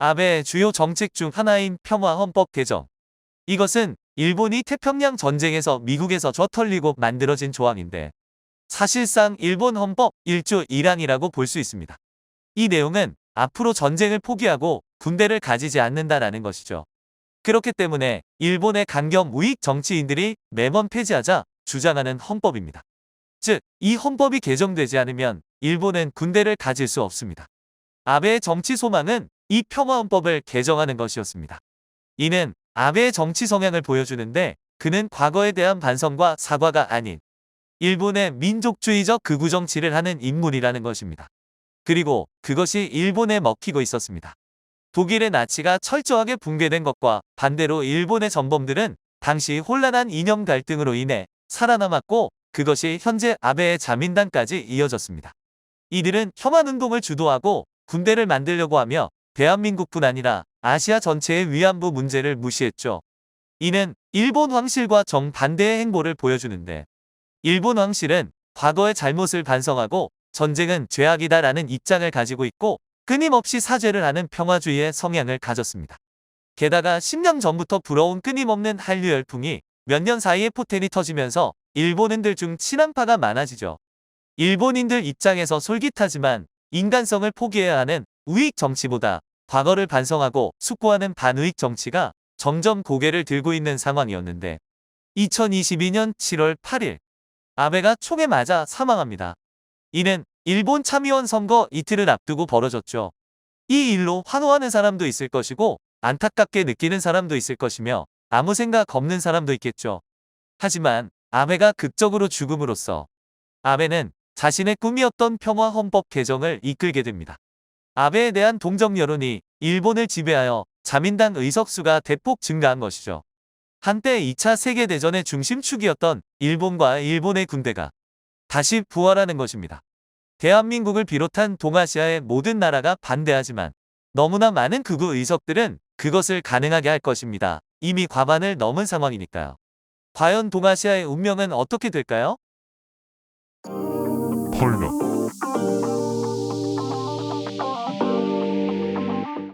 아베의 주요 정책 중 하나인 평화 헌법 개정. 이것은 일본이 태평양 전쟁에서 미국에서 져털리고 만들어진 조항인데 사실상 일본 헌법 1조 1항이라고 볼 수 있습니다. 이 내용은 앞으로 전쟁을 포기하고 군대를 가지지 않는다라는 것이죠. 그렇기 때문에 일본의 강경 우익 정치인들이 매번 폐지하자 주장하는 헌법입니다. 즉, 이 헌법이 개정되지 않으면 일본은 군대를 가질 수 없습니다. 아베의 정치 소망은 이 평화헌법을 개정하는 것이었습니다. 이는 아베의 정치 성향을 보여주는데 그는 과거에 대한 반성과 사과가 아닌 일본의 민족주의적 극우 정치를 하는 인물이라는 것입니다. 그리고 그것이 일본에 먹히고 있었습니다. 독일의 나치가 철저하게 붕괴된 것과 반대로 일본의 전범들은 당시 혼란한 이념 갈등으로 인해 살아남았고 그것이 현재 아베의 자민당까지 이어졌습니다. 이들은 혐한운동을 주도하고 군대를 만들려고 하며 대한민국뿐 아니라 아시아 전체의 위안부 문제를 무시했죠. 이는 일본 황실과 정반대의 행보를 보여주는데 일본 황실은 과거의 잘못을 반성하고 전쟁은 죄악이다라는 입장을 가지고 있고 끊임없이 사죄를 하는 평화주의의 성향을 가졌습니다. 게다가 10년 전부터 불어온 끊임없는 한류 열풍이 몇 년 사이에 포텐이 터지면서 일본인들 중 친한파가 많아지죠. 일본인들 입장에서 솔깃하지만 인간성을 포기해야 하는 우익 정치보다 과거를 반성하고 숙고하는 반우익 정치가 점점 고개를 들고 있는 상황이었는데 2022년 7월 8일 아베가 총에 맞아 사망합니다. 이는 일본 참의원 선거 이틀을 앞두고 벌어졌죠. 이 일로 환호하는 사람도 있을 것이고 안타깝게 느끼는 사람도 있을 것이며 아무 생각 없는 사람도 있겠죠. 하지만 아베가 극적으로 죽음으로써 아베는 자신의 꿈이었던 평화 헌법 개정을 이끌게 됩니다. 아베에 대한 동정 여론이 일본을 지배하여 자민당 의석수가 대폭 증가한 것이죠. 한때 2차 세계대전의 중심축이었던 일본과 일본의 군대가 다시 부활하는 것입니다. 대한민국을 비롯한 동아시아의 모든 나라가 반대하지만 너무나 많은 극우 의석들은 그것을 가능하게 할 것입니다. 이미 과반을 넘은 상황이니까요. 과연 동아시아의 운명은 어떻게 될까요? 폴로